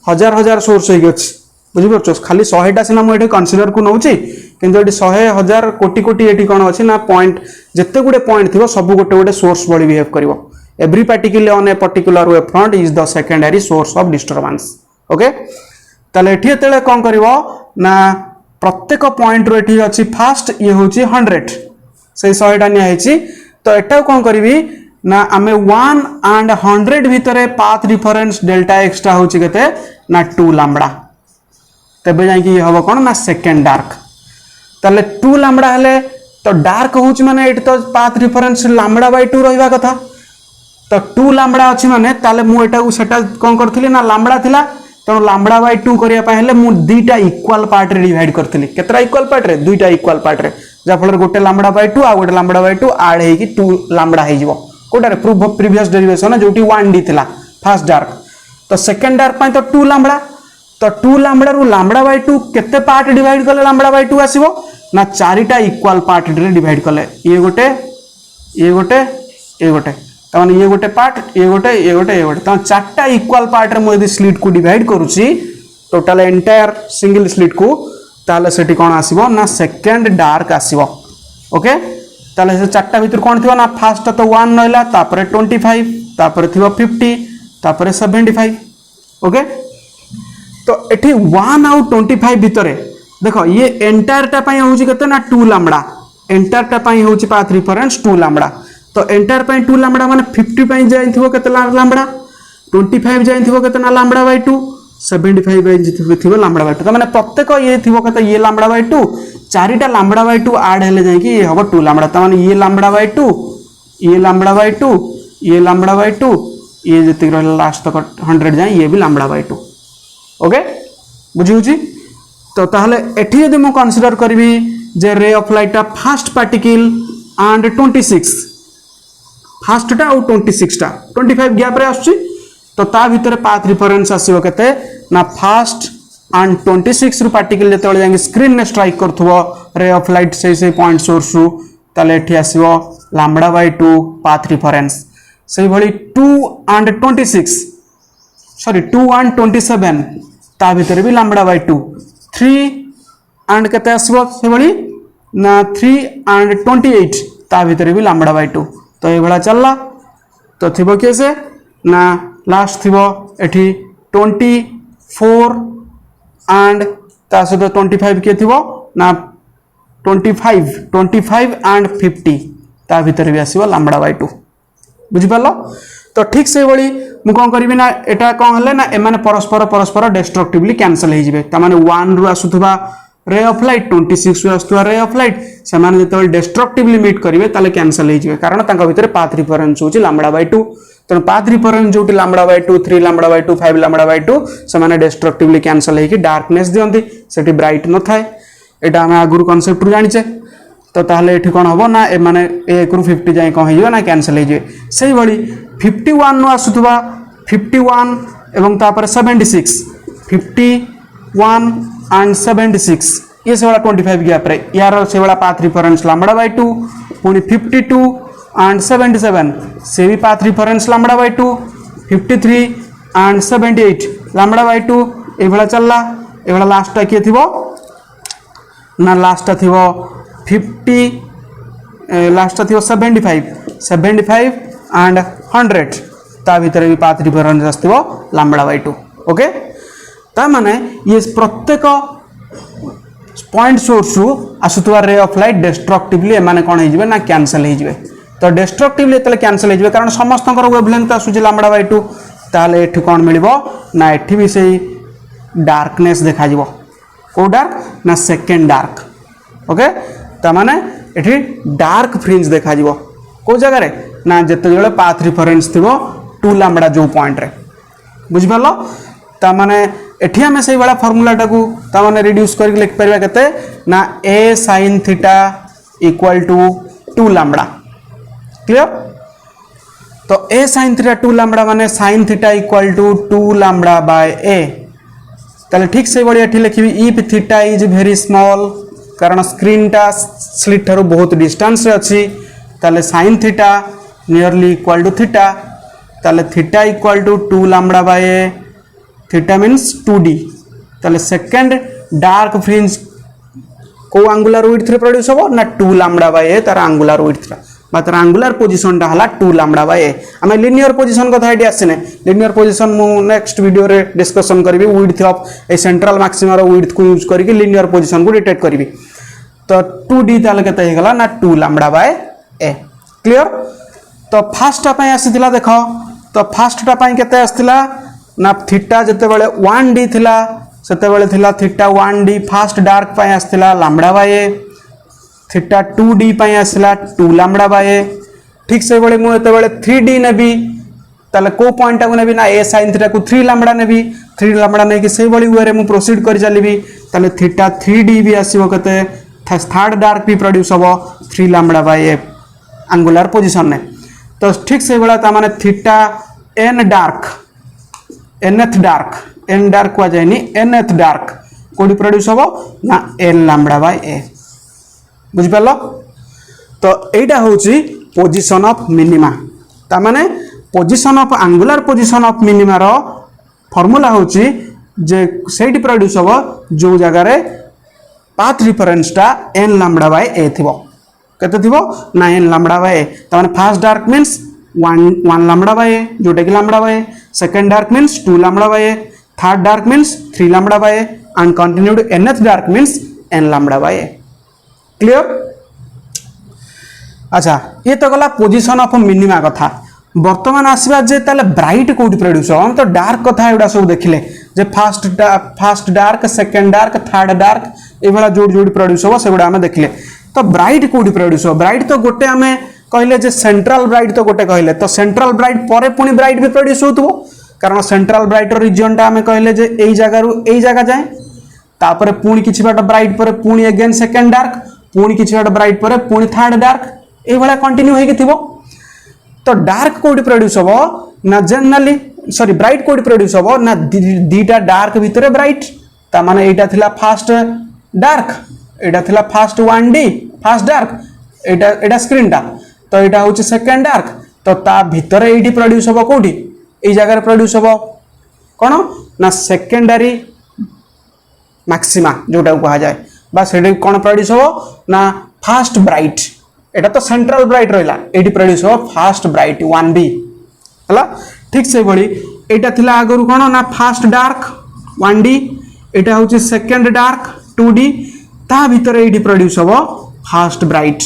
हजार हजार सोर्स है अछि बुझिपारछ खाली 100टा सिना मु एठी कंसीडर को नउची किंतु एठी 100,000 कोटी कोटी एठी कोन अछि ना पॉइंट जत्ते गुडे पॉइंट थिबो सब गोटे गोटे सोर्स बळी बिहेव करिवो every particle on a particular wave front is the secondary source of disturbance okay ताले एठी एतले कोन करिवो ना प्रत्येक पॉइंट रो एठी अछि फास्ट ये होची 100 से 100टा निया हेची तो एटा कोन करिवि ना आमे 1 and 100 भितरे पाथ रिफरेन्स डेल्टा एक्सट्रा होची केते ना 2 लैम्बडा तबे जाई कि हबो कोन ना सेकेंड डार्क ताले 2 लैम्बडा हले तो डार्क होची माने एट तो पाथ रिफरेन्स लैम्बडा बाय 2 रहिबा कथा तो 2 लैम्बडा अछि माने ताले मु एटा सेटा कोन करथिली ना लैम्बडा थिला तो लैम्बडा बाय 2 करिया पय हले मु दुईटा इक्वल पार्ट रे डिवाइड करथिली केतरा इक्वल पार्ट रे दुईटा इक्वल पार्ट रे जा फल गोटे लैम्बडा बाय 2 आ गोटे लैम्बडा बाय 2 ऐड हे कि 2 लैम्बडा हे जिवो कोटारे प्रूफ ऑफ प्रीवियस डेरिवेशन जोटी 1D थिला फर्स्ट डार्क तो सेकेंड डार्क पाई तो 2 लैम्बडा तो 2 लैम्बडा रु लैम्बडा बाय 2 केते पार्ट डिवाइड कले लैम्बडा बाय 2 आसीबो ना 4टा इक्वल पार्ट रे डिवाइड कले ये गोटे ये गोटे ये गोटे त माने ये गोटे पार्ट ये गोटे ये गोटे ये गोटे त 4टा इक्वल पार्ट रे मु यदि स्लिट को डिवाइड करूची टोटल एंटायर सिंगल स्लिट को ताले सेठी कोन आसीबो ना सेकेंड डार्क आसीबो ओके ताले से 4टा भीतर कोन थिबो ना फर्स्ट तो 1 नइला तापरे 25 तापरे थिबो 50 तापरे 75 ओके तो एठी 1 आउट 25 भितरे देखो ये एंटायर टा पई होची केते ना 2 लैम्बडा एंटायर टा पई होची पाथ रिफरेन्स 2 लैम्बडा तो एंटायर पई 2 लैम्बडा माने 50 पई जाई थिबो केते लैम्बडा 25 जाई थिबो केते ना लैम्बडा बाय 2 75 बाय थिबो लैम्बडा बाय 2 तो माने प्रत्येक ये थिबो केते ये लैम्बडा बाय 2 4टा लैम्बडा बाय 2 ऐड हेले जाई कि ये हबो 2 लैम्बडा त माने ये लैम्बडा बाय 2 ये लैम्बडा बाय 2 ये लैम्बडा बाय 2 ये जति रहला लास्ट तक 100 जाई ये भी लैम्बडा बाय 2 ओके बुझी होची तो ताहले एठी यदि मु कंसीडर करबी जे रे ऑफ लाइट टा फर्स्ट पार्टिकल एंड 26 फर्स्ट टा और 26 टा 25 गैप रे आछी तो ता भीतर पाथ रिफरेन्स आसीबो केते ना फर्स्ट एंड 26 रु पार्टिकल जेतले जांगे स्क्रीन ने स्ट्राइक करथबो रे ऑफ लाइट से पॉइंट सोर्स रु ताले एठी आसीबो लैम्बडा बाय 2 पाथ रिफरेन्स से भली 2 and 26 सॉरी 2 and 27 ता भीतर भी लैम्बडा बाय 2 3 and केते आसीबो से भली ना 3 and 28 ता भीतर भी लैम्बडा बाय 2 तो ए भला चलला तो थिबो केसे ना लास्ट थिबो एठी 24 and ता सहित 25 के थिबो ना 25 and 50 ता भीतर भी आसीबो लैम्बडा बाय 2 बुझि पालो तो ठीक से बड़ी मु कोन करबी ना एटा कोन हले ना एमाने परस्पर परस्पर डिस्ट्रक्टिवली कैंसिल हे जिवे त माने 1 रु आसुथबा रे ऑफ लाइट 26 रु आसुथबा रे ऑफ लाइट से माने जेतबे डिस्ट्रक्टिवली मीट करिवे ताले कैंसिल हे जिवे कारण तांका भीतर पाथ रिफरेन्स होची लैम्बडा बाय 2 तो पाथ रिफरेन्स जोटी lambda by 2 3 lambda by 2 5 lambda by 2 से माने डिस्ट्रक्टिवली कैंसिल हे कि डार्कनेस दियंती सेठी ब्राइट न थाए एटा हम आगुरु कांसेप्ट रु जानिचे तो ताहले एठी कोन हबो ना ए माने 1 रु 50 जाय कोन हेजियो ना कैंसिल हेजिवे सेही बडी 51 नु आसुथबा 51 एवं तापर 76 51 एंड 76 ये से वाला 25 गैप रे यार से वाला पाथ रिफरेंस लैम्बडा बाय 2 पुनी 52 एंड 77 से भी path reference lambda by 2 53 and 78 lambda by 2 ए वाला चलला ए वाला लास्ट टा के थिबो ना लास्ट टा थिबो 50 लास्ट टा थिबो 75 एंड 100 ता भीतर भी पाथ रिफरेंस आस्थिबो लैम्बडा बाय 2 ओके ता माने ये प्रत्येक पॉइंट सोर्स रु आसुतवा रे ऑफ लाइट डिस्ट्रक्टिवली माने कोन हिजबे ना कैंसिल हिजबे तो डिस्ट्रक्टिवली तले कैंसिल हिजबे कारण समस्त वेवलेंथ आसुची लैम्बडा बाय 2 ताले एठी कोन मिलिबो ना एठी भी सेही डार्कनेस देखा जिवो को डार्क ना सेकंड डार्क ओके ता माने एठी डार्क फ्रिंज देखा जिवो को जगह रे ना जते जळे पाथ रिफरेंस थिबो 2 लैम्बडा जो पॉइंट रे बुझ पालो ता माने एठी हमें सही वाला फार्मूला टाकू ता माने रिड्यूस करके लिख परबा केते ना a sin theta equal to 2 lambda clear तो a sin थीटा 2 लैम्बडा माने sin theta equal to 2 lambda by a ताले ठीक से बड़ी एठी लिखिबी if theta is very small कारण स्क्रीन टा स्लिट थारु बहुत डिस्टेंस रे अछि ताले sin theta nearly equal to theta ताले theta equal to 2 lambda by a theta means 2d ताले सेकंड डार्क फ्रिंज को एंगुलर विड्थ रे प्रोड्यूस हो ना 2 लैम्बडा बाय a तार एंगुलर विड्थ रा मात्र एंगुलर पोजीशन टा हला 2 लैम्बडा बाय a हमें लिनियर पोजीशन कथा आइडिया आसीने लिनियर पोजीशन मु नेक्स्ट वीडियो रे डिस्कशन करबी width of a central maxima रो विड्थ को यूज करके लिनियर पोजीशन को डिटेक्ट करबी तो 2d ताले केते हे गला ना 2 लैम्बडा बाय a क्लियर तो फर्स्ट टा पय आसीतिला देखो तो फर्स्ट टा पय केते आस्तिला ना थीटा जते बेले 1d थिला सेते बेले थिला थीटा 1d फर्स्ट डार्क पय आस्तिला lambda by a theta 2d पय आसला 2 लैम्बडा बाय a ठीक से बेले मु एते बेले 3d नेबी ताले को पॉइंट को नेबी ना a sin थीटा को 3 लैम्बडा नेबी 3 लैम्बडा ने कि से बड़ी वे रे मु प्रोसीड कर चलीबी ताले थीटा 3d भी आसीबो कते थर्ड डार्क भी प्रोड्यूस होबो 3 lambda by a angular position ने तो ठीक से बेला ता माने theta n dark nth dark को जायनी nth डार्क कोडी प्रोड्यूस होबो ना n लैम्बडा बाय a बुझ पालो तो एटा होची पोजीशन ऑफ मिनिमा ता माने position of angular position of minima रो फार्मूला होची जे सेट प्रोड्यूस होबो जो जगह रे पाथ रिफरेंस टा n लैम्बडा बाय a थिबो केते थिबो ना n लैम्बडा बाय a ता माने first dark means 1 lambda by a जोटा कि lambda by a second dark means 2 lambda by a third dark means 3 lambda by a and continued nth dark means n lambda by a clear अच्छा ये तो गला पोजीशन ऑफ मिनिमा कथा वर्तमान आसीबा जे ताले ब्राइट कोडी प्रोड्यूस हो हम तो डार्क कथा एडा सब देखिले जे first dark second dark third dark ए वाला जोड़ प्रोड्यूस हो सेगुडा हम देखिले तो ब्राइट कोडी प्रोड्यूस हो ब्राइट तो गोटे हमें कहले जे सेंट्रल ब्राइट तो गोटे कहले तो सेंट्रल ब्राइट परे पुनी ब्राइट भी प्रोड्यूस होतबो कारण सेंट्रल ब्राइट रीजन टा हमें कहले जे एई जगह रु एई जगह जाए तापरे पुनी किछि बाट ब्राइट परे पुनी अगेन सेकंड डार्क पुनी किछि बाट ब्राइट परे पुनी थर्ड डार्क ए वाला कंटिन्यू होई के थिबो तो डार्क कोडी प्रोड्यूस होबो ना जनरली सॉरी ब्राइट कोडी प्रोड्यूस होबो ना दीटा डार्क भितरे ब्राइट ता माने एटा थिला फर्स्ट डार्क एटा थिला फर्स्ट 1d फर्स्ट डार्क एटा स्क्रीन टा तो एटा होची सेकंड डार्क तो ता भितरे एडी प्रोड्यूस होबो कोडी ए जगह रे प्रोड्यूस होबो कोन ना सेकेंडरी मैक्सिमा जोटा कहा जाए बा सेडे कोन प्रोड्यूस होबो ना फर्स्ट ब्राइट एटा तो सेंट्रल ब्राइट रहला एडी प्रोड्यूस हो फर्स्ट ब्राइट 1b हला ठीक से बड़ी एटा थिला आगरु कोन ना फर्स्ट डार्क 1d एटा होची सेकंड डार्क 2d ता भीतर एडी प्रोड्यूस हो फर्स्ट ब्राइट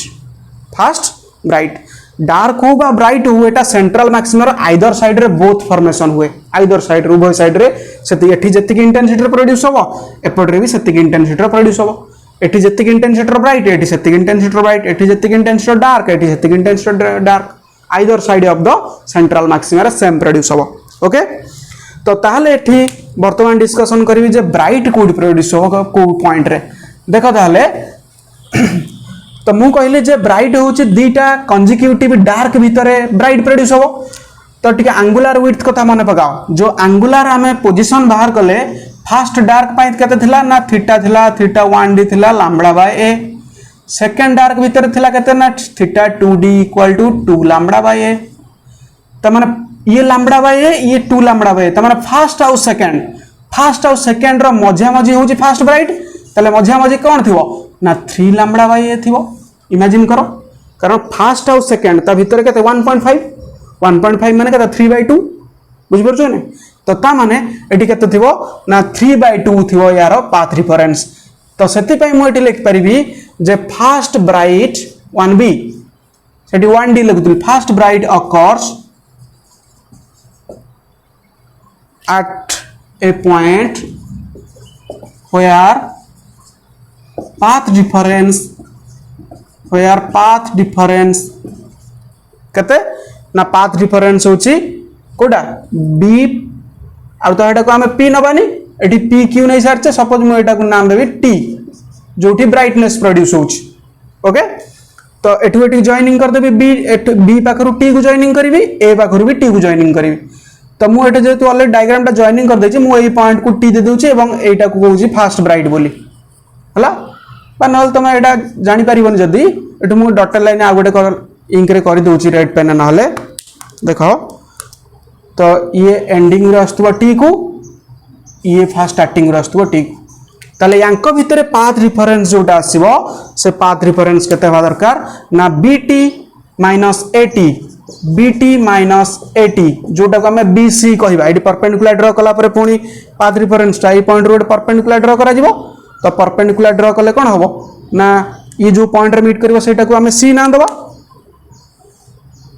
डार्क हो बा ब्राइट हो एटा सेंट्रल मैक्सिमम आइदर साइड रे बोथ फॉर्मेशन हुए आइदर साइड उभय साइड रे सेति एठी जति इंटेंसिटी रे प्रोड्यूस हो एपट रे भी सेति इंटेंसिटी रे प्रोड्यूस हो एठी जति इंटेंसिटी ब्राइट एठी सेति इंटेंसिटी ब्राइट एठी जति इंटेंसिटी डार्क एठी सेति intensity dark either side of the central maxima रे सेम प्रोड्यूस हो ओके तो ताहले एठी वर्तमान डिस्कशन करबी जे ब्राइट कोड प्रोड्यूस हो को पॉइंट रे देखो ताहले तो मु कहले जे ब्राइट होची दीटा कंजिक्यूटिव डार्क भितरे ब्राइट प्रोड्यूस हो तो टिके एंगुलर विड्थ कथा मन पकाओ जो एंगुलर आम पोजिशन बाहर कले फास्ट डार्क पाई केते थिला ना थीटा थिला थीटा 1d थिला lambda by a second dark भीतर थिला केते ना theta 2d equal to 2 lambda by a त माने ये लैम्बडा बाय ए ये 2 लैम्बडा बाय त माने फास्ट आउ सेकंड रो मझिया मझी होची फास्ट ब्राइट तले मझिया मझी कोन थिवो ना 3 लैम्बडा बाय ए थिवो इमेजिन करो कारण फास्ट आउ सेकंड ता भीतर केते 1.5 माने केते 3/2 बुझ परछो ने तो ता माने एटी केते थिवो ना 3/2 थिवो यार पाथ रिफरेंस तो सेति पई मु एटी लिख परिबी जे फास्ट ब्राइट 1b सेटी 1d लिखुतली first bright occurs at a point where path difference कते ना पाथ डिफरेंस होची कोडा b आ तो एटा को हमें p नबानी एटी p क्यू नै सारचे सपोज मु एटा को नाम देबी t जोठी ब्राइटनेस प्रोड्यूस होची ओके तो एठी जॉइनिंग कर देबी b पाखरु t को जॉइनिंग करबी a पाखरु भी t को जॉइनिंग करबी तो मु एटा जेतु ऑलरेडी डायग्राम टा जॉइनिंग कर देछि मु एई पॉइंट को t दे देउछि एवं एटा को कहूछि फास्ट ब्राइट बोली हला बा नल तमे एटा जानि परिबन जदी एटु मु डॉटेड लाइन आ गोटे इंक रे कर देउछि रेड पेन नहले देखो तो ये एंडिंग रे आस्तबा t को ये फास्ट स्टार्टिंग रे आस्तबा t को ताले यांको भितरे पाथ रिफरेंस जोटा आसीबो से पाथ रिफरेंस केते हवा दरकार ना bt at जोटा को हमें bc कहबा एडी परपेंडिकुलर ड्रा कला परे पुनी path reference tie point road perpendicular draw करा जिवो तो परपेंडिकुलर ड्रा कले कोन हबो ना ये जो पॉइंट रे मीट करबो सेटा को हमें c नाम दबा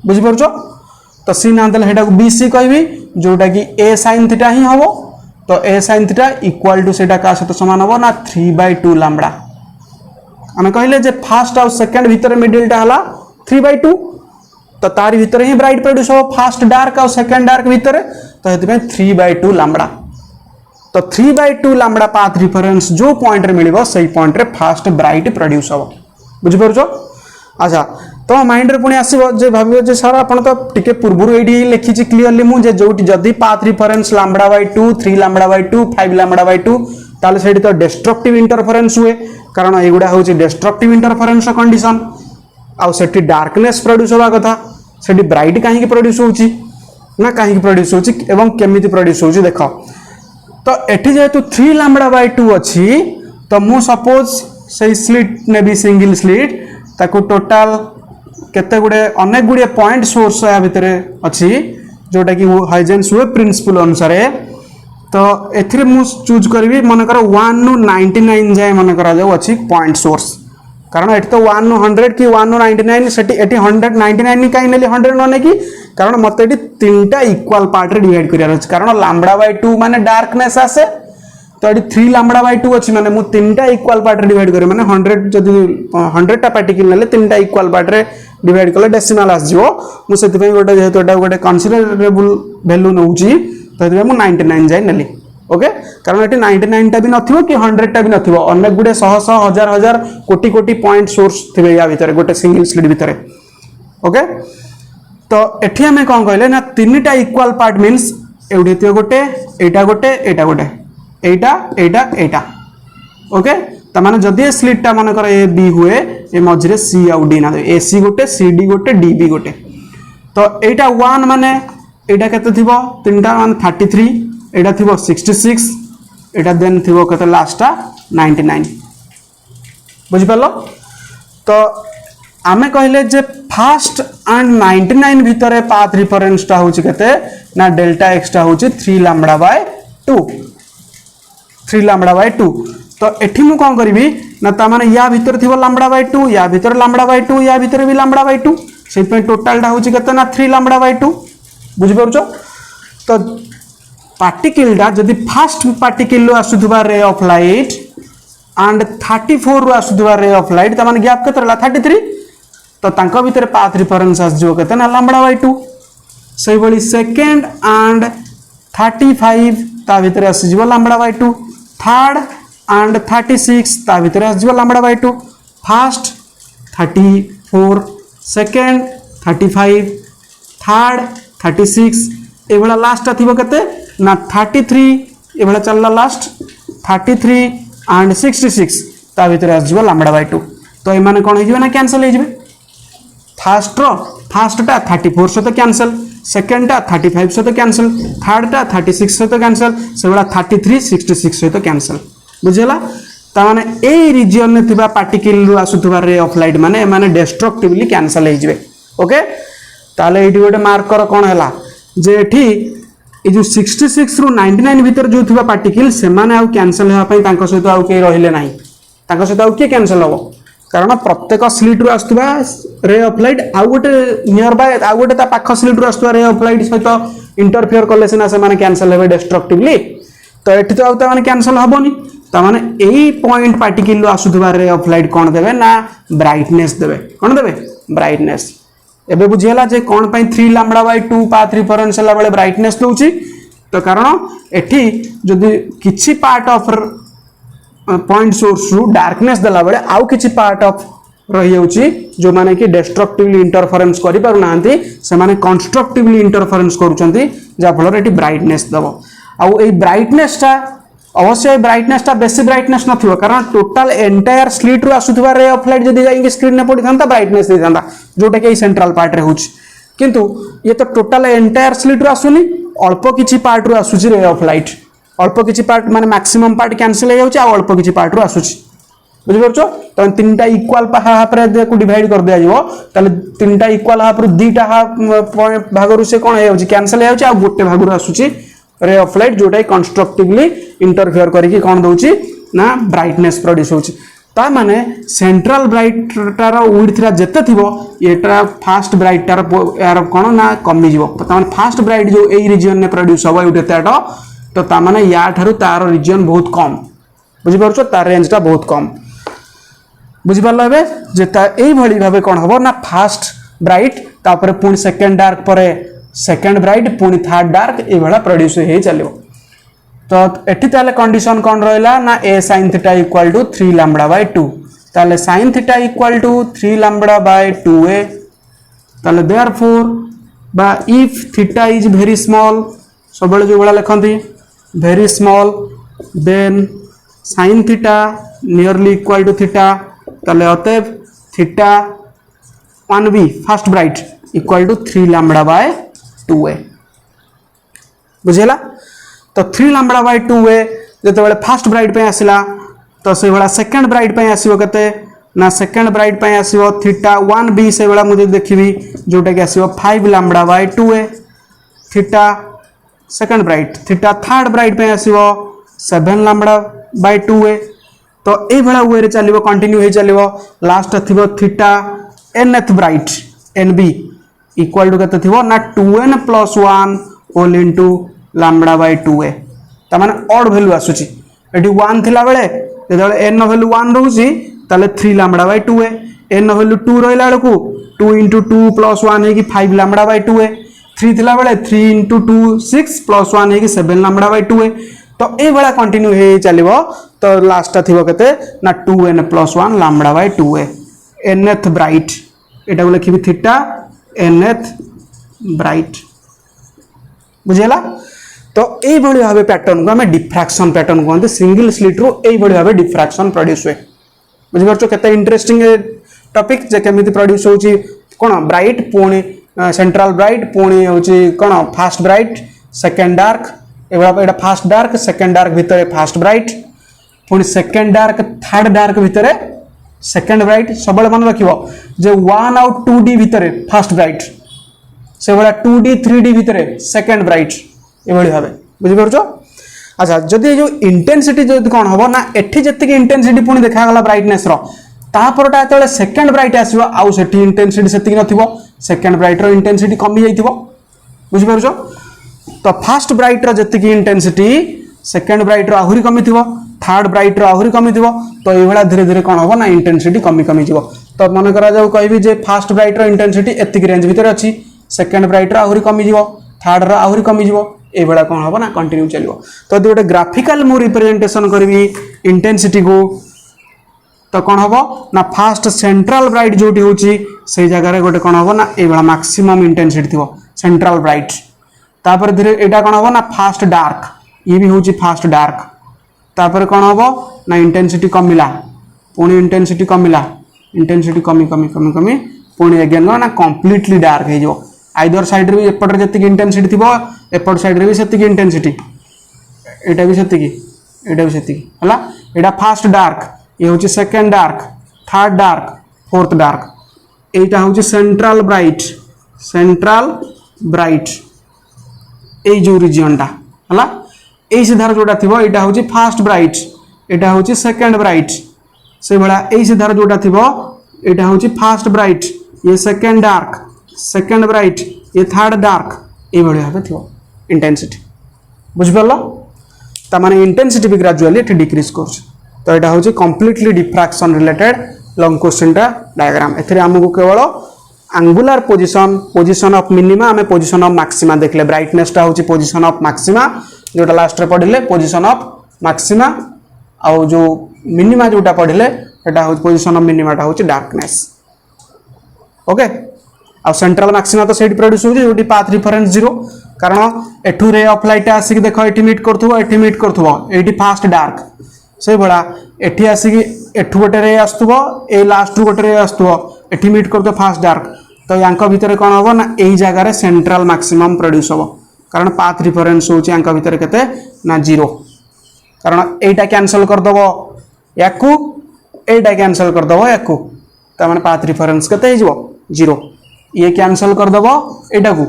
बुझि परछो तो c नाम देले हेटा को bc कहबी जोटा की a sin थीटा ही हबो तो a sin theta equal to सेटा का सहित समान हबो ना 3/2 लैम्बडा हमें कहले जे फर्स्ट और सेकंड भीतर मिडिल टा हला 3/2 तो तार भीतर ही ब्राइट प्रोड्यूस हो फास्ट डार्क और सेकंड डार्क भीतर तो हेतु में 3/2 लैम्बडा तो 3/2 लैम्बडा पाथ रिफरेंस जो पॉइंट रे मिलिबो सही पॉइंट रे फास्ट ब्राइट प्रोड्यूस हो बुझि परछो अच्छा तो माइंड रे पुणी आसीबो जे भाबियो जे सर आपण तो टिके पूर्वरु एडी लिखि छि क्लियरली मु जे जोटी जदी पाथ रिफरेंस λ/2 3 λ/2 5 λ/2 ताले सेडी तो डिस्ट्रक्टिव इंटरफेरेंस हुए कारण एगुडा होची डिस्ट्रक्टिव इंटरफेरेंस कंडीशन आउ सेठी डार्कनेस प्रोड्यूस होबा कथा सेठी ब्राइट काहे की प्रोड्यूस होची ना काहे की प्रोड्यूस होची एवं केमिति प्रोड्यूस होची देखो तो एठी जेतु 3 λ/2 अछि तो मु सपोज से स्लिट नेबी सिंगल स्लिट ताको टोटल केते गुडे अनेक गुडे पॉइंट सोर्स या भितरे अछि जोटा कि हाइजेंस हुए प्रिंसिपल अनुसार तो एथिरे मु चूज करबी मन कर 1 नु 99 जाय मन करा जाउ अछि पॉइंट सोर्स कारण एठी तो 1 नु 100 की 1 नु 99 सेठी एठी 199 नि काई नेली 100 नने की कारण मते एठी तीनटा इक्वल पार्ट रे डिवाइड करिया अछि कारण λ/2 माने डार्कनेस आसे तो एठी 3 λ/2 अछि माने मु तीनटा इक्वल पार्ट रे डिवाइड करे माने 100 जदी 100 टा पार्टिकल नेले तीनटा इक्वल पार्ट रे डिवाइड कले डेसिमल आस जिवो मु सेति पई गोटे जेहेतु एटा गोटे कंसीडरेबल वैल्यू नउची तो एति मु 99 जाय नेली ओके कारण एटी 99 टा भी नथिबो कि 100 टा भी नथिबो अनेक गुडे शह शह हजार हजार कोटी कोटी पॉइंट सोर्स थिबे या भीतर गोटे सिंगल स्लिट भीतर ओके तो एठी हमें कोन कहले ना तीनटा इक्वल पार्ट मींस एउडे थियो गोटे एटा गोटे एटा गोटे एटा एटा एटा ओके त माने जदी स्लिट टा माने कर ए बी हुए ए मझरे सी आउ डी ना दे ए सी गोटे सी डी गोटे डी बी गोटे तो एटा 1 माने एटा केते थिबो तीनटा मान 33 एटा थिबो 66 एटा देन थिबो केते लास्टटा 99 बुझि पालो तो आमे कहले जे फास्ट एंड 99 भितरे पाथ रिफरेंस टा होची केते ना डेल्टा एक्स टा होची 3 λ/2 3 λ/2 तो एठी मु कोन करबी ना ता माने या भीतर थिबो λ/2 या भीतर λ/2 या भीतर भी λ/2 सेहि पे टोटल टा होची केते ना 3 λ/2 बुझि परछो तो पार्टिकल दा जदी फर्स्ट पार्टिकल लो आसुथबा रे ऑफ लाइट एंड 34 रो आसुथबा रे ऑफ लाइट त माने गैप केते रहला 33 तो तांको भीतर पाथ रिफरेंस आस जो केते ना λ/2 सेहि बळी सेकंड एंड 35 ता भीतर आस जिवो λ/2 थर्ड एंड 36 ता भीतर आस जिवो λ/2 फर्स्ट 34 सेकंड 35 थर्ड 36 एभला लास्ट थिबो केते ना 33 एभला चलला लास्ट 33 एंड 66 ता भीतर आजो लैम्बडा बाय 2 तो ए माने कोन हो जिवे ना कैंसिल हो जिवे फास्ट टा 34 सहित कैंसिल सेकेंड टा 35 सहित कैंसिल थर्ड टा 36 सहित कैंसिल से बड़ा 33 66 सहित कैंसिल बुझेला ता माने ए रीजन ने थिबा पार्टिकल रु आसुथबा रे ऑफ लाइट माने माने डिस्ट्रक्टिवली कैंसिल हो जिवे ओके ताले एठी गोटे मार्कर कोन हला जे एठी ए जो 66 रु 99 भीतर जो थिबा पार्टिकल से माने आउ कैंसिल हेबा पई तांको सहित आउ के रहिले नाही तांको सहित आउ के कैंसिल हो कारण प्रत्येक स्लिट रु आसुथबा रे ऑफ लाइट आउ गोटे नियर बाय आउ गोटे ता पाख स्लिट रु आसुथबा रे ऑफ लाइट सहित इंटरफियर करले सेना से माने कैंसिल हेबे डिस्ट्रक्टिवली तो एठी तो आउ ता माने कैंसिल हबोनी ता माने एई पॉइंट पार्टिकल रु आसुथबा रे ऑफ लाइट कोन देबे ना ब्राइटनेस देबे कोन देबे ब्राइटनेस एबे बुझियला जे कोन पई 3 लैम्बडा बाय 2 पाथ रिफरेंस हला बेले ब्राइटनेस दोउची तो कारण एठी जदी किछि पार्ट ऑफ पॉइंट सोर्स रु डार्कनेस देला बेले आउ किछि पार्ट ऑफ रही होउची जो माने कि डिस्ट्रक्टिवली इंटरफेरेंस करि पारु नांती से माने कंस्ट्रक्टिवली इंटरफेरेंस करूचंती जा फल एठी ब्राइटनेस दबो आउ ए ब्राइटनेस ता अवश्य ब्राइटनेस टा बेसी ब्राइटनेस नथिबो कारण टोटल एंटायर स्लिट रु आसुथबा रे ऑफ लाइट जदी जाई स्क्रीन ने पड़ी थांता ब्राइटनेस दे थांता जोटा के सेंट्रल पार्ट रे होउची किंतु ये तो टोटल एंटायर स्लिट रु आसुनी अल्प किछि पार्ट रु आसुची रे ऑफ लाइट अल्प किछि पार्ट माने मैक्सिमम पार्ट कैंसिल हो जाउची आ अल्प किछि पार्ट रु आसुची बुझि परछो त तीनटा इक्वल हाफ रे को डिवाइड कर दिया जिवो ताले तीनटा इक्वल हाफ रु दीटा हाफ भाग रु से कोन हो जाउची कैंसिल हो जाउची आ गोटे भाग रु आसुची रे ऑफ लाइट जोटा कंस्ट्रक्टिवली इंटरफेयर करिकि कोन दोउची ना ब्राइटनेस प्रोड्यूस होउची ता माने सेंट्रल ब्राइट तार विड्थ रा जते थिबो एटा फास्ट ब्राइट तार यार कोन ना कमी जिवो ता माने फास्ट ब्राइट जो एई रीजन ने प्रोड्यूस होबो उठेताटा तो ता माने या ठारू तार रीजन बहुत कम बुझि परछो तार रेंज ता बहुत कम बुझि परलो एबे जे ता एई भली भाबे कोन होबो ना फास्ट ब्राइट तापर पुनी सेकंड डार्क परे सेकंड ब्राइट पुनी थर्ड डार्क ए भला प्रोड्यूस हे चलिबो तो एठी ताले कंडीशन कोन रहला ना a sin theta equal to 3 lambda by 2 ताले sin theta equal to 3 lambda by 2a ताले देयरफॉर बा if theta is very small सबले जो बड़ा लिखंती very small then sin theta nearly equal to theta ताले अतएव theta 1b first bright equal to 3 lambda by 2a बुझेला तो 3 लैम्बडा बाय 2a जते बेले फर्स्ट ब्राइट पे आसिला तो से बेला सेकंड ब्राइट पे आसीबो कते ना सेकंड ब्राइट पे आसीबो थीटा 1b से बेला मुझे देखिबी जोटा के आसीबो 5 lambda by 2a theta second bright theta third bright पे आसीबो 7 लैम्बडा बाय 2a तो ए बेला वे रे चलिबो कंटिन्यू हे चलिबो लास्ट थिबो theta nth bright nb equal to कते थिबो ना 2n + 1 whole into lambda by 2a ता माने ऑड वैल्यू आसुची एठी 1 थिला बेले जेतले n वैल्यू 1 रहउची ताले 3 lambda by 2a n value 2 रहिला बेलकू 2 * 2 + 1 हे कि 5 लैम्बडा बाय 2a 3 थिला बेले 3 * 2 6 + 1 हे कि 7 लैम्बडा बाय 2a तो ए बडा कंटिन्यू हे चलिबो तो लास्ट थिबो कते ना 2n + 1 lambda by 2a nth bright एटा को लिखिबी थीटा nth ब्राइट बुझेला तो एई भली भाबे पैटर्न को हमें डिफ्रैक्शन पैटर्न कहते सिंगल स्लिट रो एई भली भाबे डिफ्रैक्शन प्रोड्यूस हुए बुझि परछो केते इंटरेस्टिंग टॉपिक जे केमिति प्रोड्यूस होची कोन ब्राइट पुणी सेंट्रल ब्राइट पुणी होची कोन फास्ट ब्राइट सेकंड डार्क एबा फास्ट डार्क सेकंड डार्क भितरे फास्ट ब्राइट पुणी सेकंड डार्क थर्ड डार्क भितरे सेकंड ब्राइट सबले मन रखिबो जे 1 आउट 2d भितरे फास्ट ब्राइट से बड़ा 2d 3d भितरे सेकंड ब्राइट एभली भाबे बुझि परछो अच्छा जदी जो इंटेंसिटी जदी कोन होबो ना एठी जत्ते की इंटेंसिटी पुणी देखा गला ब्राइटनेस रो तापरटा तळे सेकंड ब्राइट आसीबो आउ सेठी इंटेंसिटी सेति नथिबो सेकंड ब्राइट रो इंटेंसिटी कमी जाइथिबो बुझि परछो तो फास्ट ब्राइट रो जत्ते की इंटेंसिटी सेकंड ब्राइट रो आहुरी कमी थिबो थर्ड ब्राइट रो आहुरी कमी थिबो तो एभला धीरे धीरे कोन होबो ना इंटेंसिटी कमी कमी जिवो तो मन करा जाऊ कहबी जे फास्ट ब्राइट रो इंटेंसिटी एतिक रेंज भीतर अछि सेकंड ब्राइट रो आहुरी कमी जिवो थर्ड रो आहुरी कमी जिवो ए बडा कोन होबो ना कंटिन्यू चलिवो तो गोटे ग्राफिकल मु रिप्रेजेंटेशन करबी इंटेंसिटी को तो कोन होबो ना फास्ट सेंट्रल ब्राइट जोटी होची से जगह रे गोटे कोन होबो ना ए बडा मैक्सिमम इंटेंसिटी थिबो सेंट्रल ब्राइट तापर धीरे एटा कौन हम ना फास्ट डार्क ये भी हूँ फास्ट डार्क तापर कौन हम ना इंटेंसिटी कमिला पुणी इंटेंसिटी कमिला इंटेंसिटी कमी कमी कमी कमी पुणी अगेन ना कंप्लीटली डार्क हो आइदर साइड रे एपटर जति इंटेंसिटी थी एपट साइड रे भी सेतिकी इंटेंसिटी एटा भी सेतिकी हला एटा फास्ट डार्क ये हूँ second dark third dark fourth dark एटा हूँ सेंट्रल ब्राइट ये जो रिजियनटा हला यही सीधार जोटा थी यहाँ हूँ फास्ट ब्राइट यहाँ हूँ सेकेंड ब्राइट से भाया यही सीधार जोटा थी यहाँ हूँ फास्ट ब्राइट ये सेकेंड ब्राइट ये थर्ड डार्क ये भाव थी इंटेंसिटी बुझिपार ताने इंटेंसिटी भी ग्रेजुअली डिक्रीज कर तो यहाँ हूँ completely diffraction related long question diagram एथिरे हमको केवल एंगुलर पोजिशन ऑफ मिनिमा आम पोजिशन ऑफ मैक्सिमा देखले ब्राइटनेस टा हूँ पोजिशन ऑफ मैक्सिमा जोटा लास्ट रे पढ़िले पोजिशन ऑफ मैक्सिमा आउ जो मिनिमा जोटा पढ़िले सेटा हूँ पोजिशन ऑफ मिनिमाटा हूँ डार्कनेस ओके आ सेंट्रल मैक्सिमा तो सेट प्रोड्यूस हो पाथ रिफरेंस 0 कारण एठू रे ऑफ लाइट आसिक देख एठी मीट करथुबो एठी फास्ट डार्क से भाया एठी आसिक एठू गोटे रे आसुबो ए लास्ट गोटे रे आसुबो एठी मीट करथुबो फास्ट डार्क तो यांक भितर कौन हम ना यही जगार सेंट्रल मैक्सिमम प्रोड्यूस हम कारण पाथ रिफरेंस हूँ यांक भितर केते ना 0 कारण एटा कैंसल करदबो याकू एटा कैंसल करदबो याकू तामाने पाथ रिफरेंस केते हिजबो 0 ये कैंसल करदबो एटा को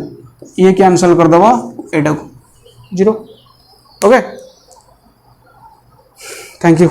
ये कैंसल करदबो एटा को 0 ओके थैंक यू।